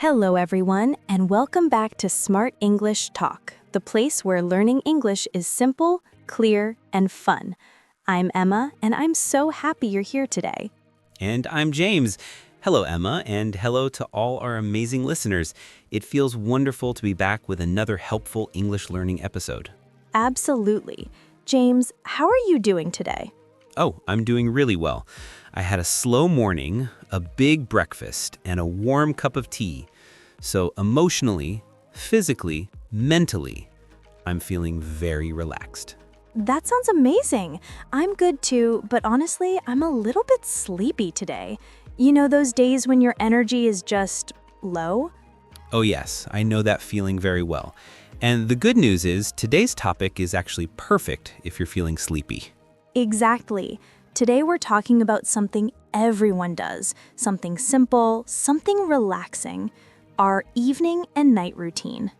Hello, everyone, and welcome back to Smart English Talk, the place where learning English is simple, clear, and fun. I'm Emma, and I'm so happy you're here today. And I'm James. Hello, Emma, and hello to all our amazing listeners. It feels wonderful to be back with another helpful English learning episode. Absolutely. James, how are you doing today? Oh, I'm doing really well. I had a slow morning, a big breakfast, and a warm cup of tea. So emotionally, physically, mentally, I'm feeling very relaxed. That sounds amazing. I'm good too, but honestly, I'm a little bit sleepy today. You know those days when your energy is just low? Oh yes, I know that feeling very well. And the good news is today's topic is actually perfect if you're feeling sleepy. Exactly. Today we're talking about something everyone does, something simple, something relaxing, our evening and night routine.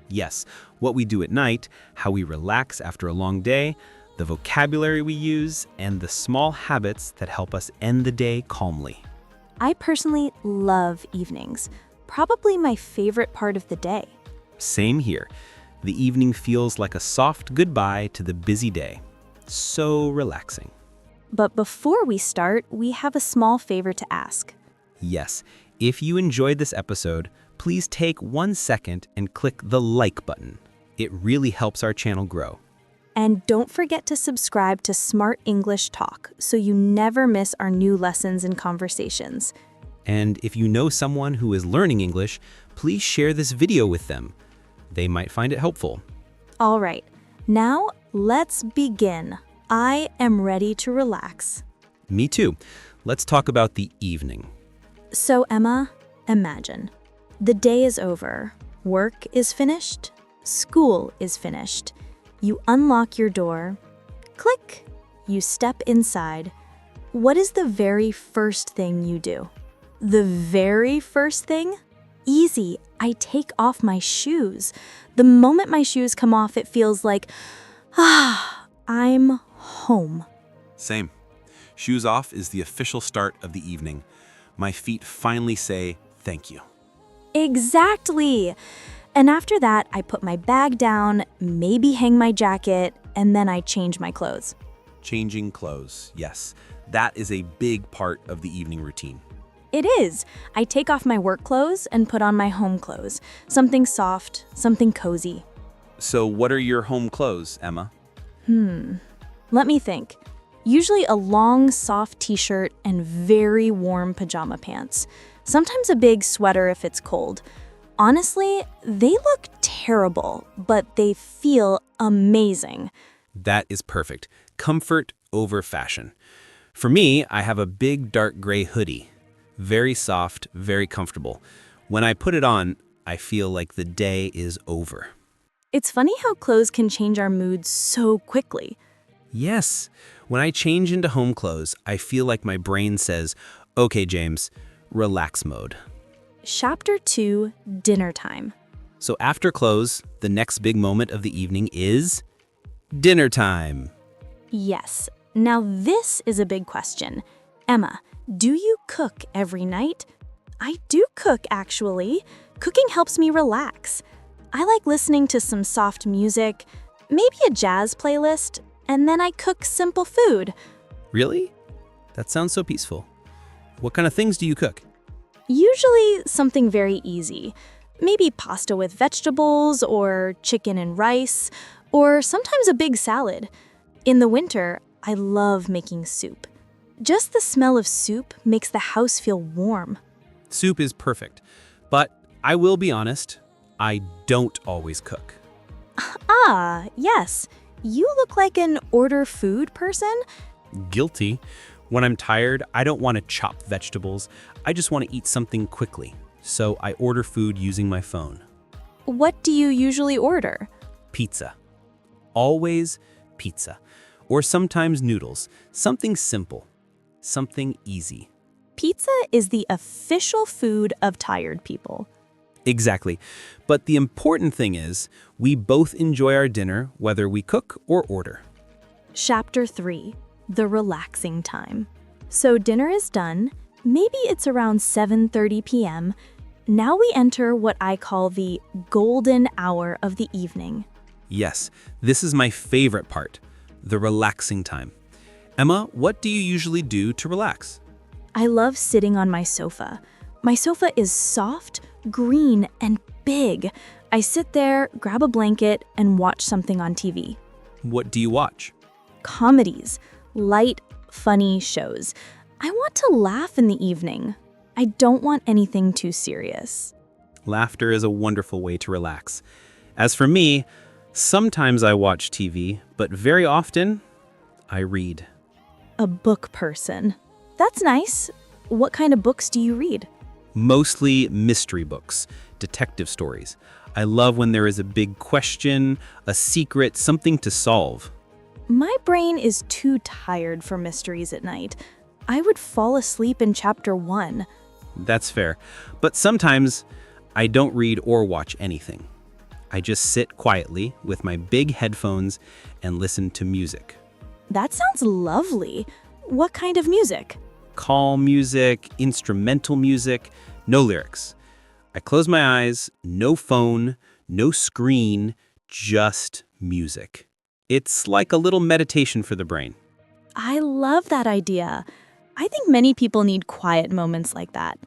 Yes, what we do at night, how we relax after a long day, the vocabulary we use, and the small habits that help us end the day calmly. I personally love evenings, probably my favorite part of the day. Same here. The evening feels like a soft goodbye to the busy day. So relaxing. But before we start, we have a small favor to ask. Yes, if you enjoyed this episode, please take 1 second and click the like button. It really helps our channel grow. And don't forget to subscribe to Smart English Talk so you never miss our new lessons and conversations. And if you know someone who is learning English, please share this video with them. They might find it helpful. All right, now let's begin. I am ready to relax. Me too. Let's talk about the evening. So, Emma, imagine. The day is over. Work is finished. School is finished. You unlock your door. Click. You step inside. What is the very first thing you do? The very first thing? Easy. I take off my shoes. The moment my shoes come off, it feels like, I'm home. Same. Shoes off is the official start of the evening. My feet finally say thank you. Exactly. And after that, I put my bag down, maybe hang my jacket, and then I change my clothes. Changing clothes, yes. That is a big part of the evening routine. It is. I take off my work clothes and put on my home clothes. Something soft, something cozy. So what are your home clothes, Emma? Let me think. Usually a long, soft t-shirt and very warm pajama pants. Sometimes a big sweater if it's cold. Honestly, they look terrible, but they feel amazing. That is perfect. Comfort over fashion. For me, I have a big dark gray hoodie. Very soft, very comfortable. When I put it on, I feel like the day is over. It's funny how clothes can change our moods so quickly. Yes. When I change into home clothes, I feel like my brain says, okay, James, relax mode. Chapter 2, Dinner Time. So after clothes, the next big moment of the evening is dinner time. Yes. Now this is a big question. Emma, do you cook every night? I do cook, actually. Cooking helps me relax. I like listening to some soft music, maybe a jazz playlist, and then I cook simple food. Really? That sounds so peaceful. What kind of things do you cook? Usually something very easy. Maybe pasta with vegetables, or chicken and rice, or sometimes a big salad. In the winter, I love making soup. Just the smell of soup makes the house feel warm. Soup is perfect. But I will be honest, I don't always cook. Ah, yes. You look like an order food person. Guilty. When I'm tired, I don't want to chop vegetables. I just want to eat something quickly. So I order food using my phone. What do you usually order? Pizza. Always pizza. Or sometimes noodles. Something simple. Something easy. Pizza is the official food of tired people. Exactly. But the important thing is, we both enjoy our dinner whether we cook or order. Chapter 3, The Relaxing Time. So dinner is done. Maybe it's around 7:30 p.m. Now we enter what I call the golden hour of the evening. Yes, this is my favorite part, the relaxing time. Emma, what do you usually do to relax? I love sitting on my sofa. My sofa is soft, green, and big. I sit there, grab a blanket, and watch something on TV. What do you watch? Comedies, light, funny shows. I want to laugh in the evening. I don't want anything too serious. Laughter is a wonderful way to relax. As for me, sometimes I watch TV, but very often, I read. A book person. That's nice. What kind of books do you read? Mostly mystery books, detective stories. I love when there is a big question, a secret, something to solve. My brain is too tired for mysteries at night. I would fall asleep in chapter 1. That's fair. But sometimes I don't read or watch anything. I just sit quietly with my big headphones and listen to music. That sounds lovely. What kind of music? Calm music, instrumental music, no lyrics. I close my eyes, no phone, no screen, just music. It's like a little meditation for the brain. I love that idea. I think many people need quiet moments like that.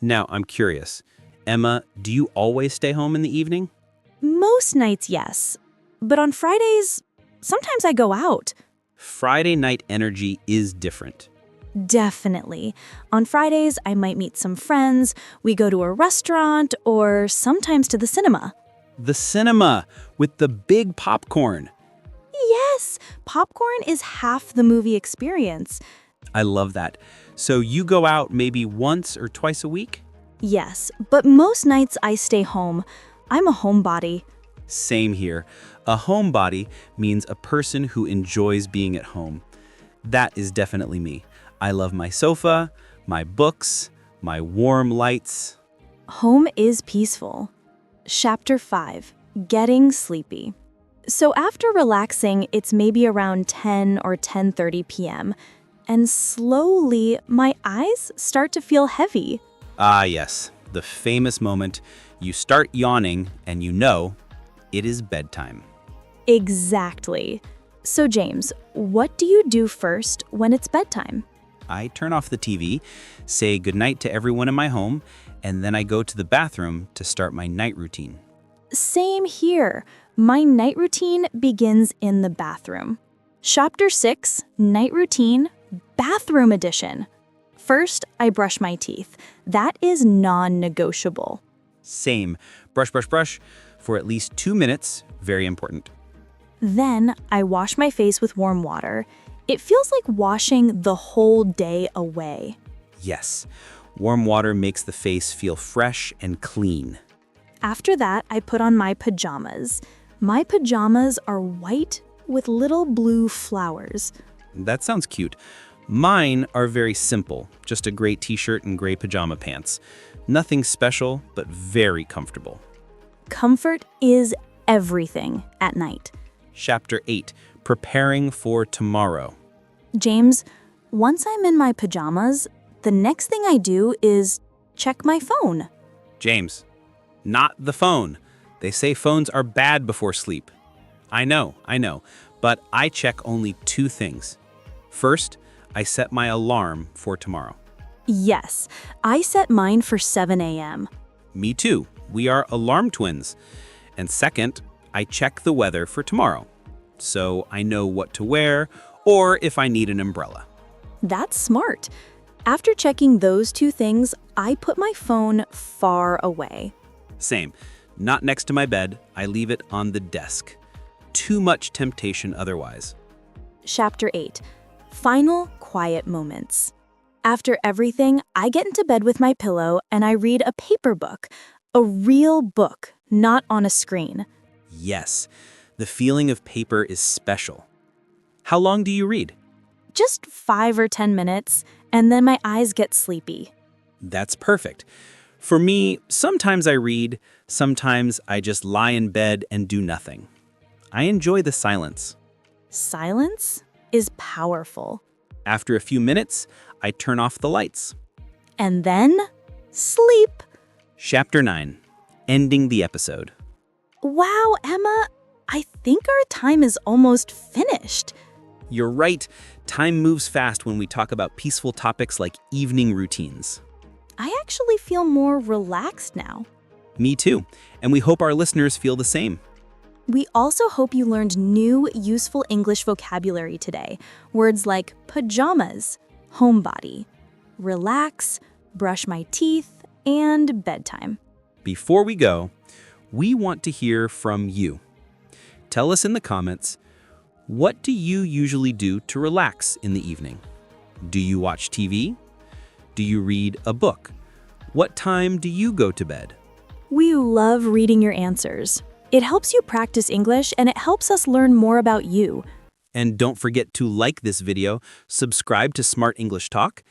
Now, I'm curious. Emma, do you always stay home in the evening? Most nights, yes. But on Fridays, sometimes I go out. Friday night energy is different. Definitely. On Fridays, I might meet some friends, we go to a restaurant, or sometimes to the cinema. The cinema with the big popcorn. Yes, popcorn is half the movie experience. I love that. So you go out maybe once or twice a week? Yes, but most nights I stay home. I'm a homebody. Same here. A homebody means a person who enjoys being at home. That is definitely me. I love my sofa, my books, my warm lights. Home is peaceful. Chapter 5, Getting Sleepy. So after relaxing, it's maybe around 10 or 10:30 p.m., and slowly my eyes start to feel heavy. Ah, yes, the famous moment. You start yawning and you know it is bedtime. Exactly. So James, what do you do first when it's bedtime? I turn off the TV, say goodnight to everyone in my home, and then I go to the bathroom to start my night routine. Same here. My night routine begins in the bathroom. Chapter 6, Night Routine, Bathroom Edition. First, I brush my teeth. That is non-negotiable. Same. Brush, brush, brush for at least 2 minutes. Very important. Then, I wash my face with warm water. It feels like washing the whole day away. Yes. Warm water makes the face feel fresh and clean. After that, I put on my pajamas. My pajamas are white with little blue flowers. That sounds cute. Mine are very simple, just a gray t-shirt and gray pajama pants. Nothing special, but very comfortable. Comfort is everything at night. Chapter 8, Preparing for Tomorrow. James, once I'm in my pajamas, the next thing I do is check my phone. James, not the phone. They say phones are bad before sleep. I know, but I check only 2 things. First, I set my alarm for tomorrow. Yes, I set mine for 7 a.m. Me too. We are alarm twins. And second, I check the weather for tomorrow, so I know what to wear or if I need an umbrella. That's smart. After checking those 2 things, I put my phone far away. Same. Not next to my bed. I leave it on the desk. Too much temptation otherwise. Chapter 8, Final Quiet Moments. After everything, I get into bed with my pillow and I read a paper book, a real book, not on a screen. Yes, the feeling of paper is special. How long do you read? Just 5 or 10 minutes, and then my eyes get sleepy. That's perfect. For me, sometimes I read, sometimes I just lie in bed and do nothing. I enjoy the silence. Silence is powerful. After a few minutes, I turn off the lights. And then, sleep. Chapter 9. Ending the episode. Wow, Emma, I think our time is almost finished. You're right. Time moves fast when we talk about peaceful topics like evening routines. I actually feel more relaxed now. Me too. And we hope our listeners feel the same. We also hope you learned new, useful English vocabulary today. Words like pajamas, homebody, relax, brush my teeth, and bedtime. Before we go, we want to hear from you. Tell us in the comments, what do you usually do to relax in the evening? Do you watch TV? Do you read a book? What time do you go to bed? We love reading your answers. It helps you practice English and it helps us learn more about you. And don't forget to like this video, subscribe to Smart English Talk,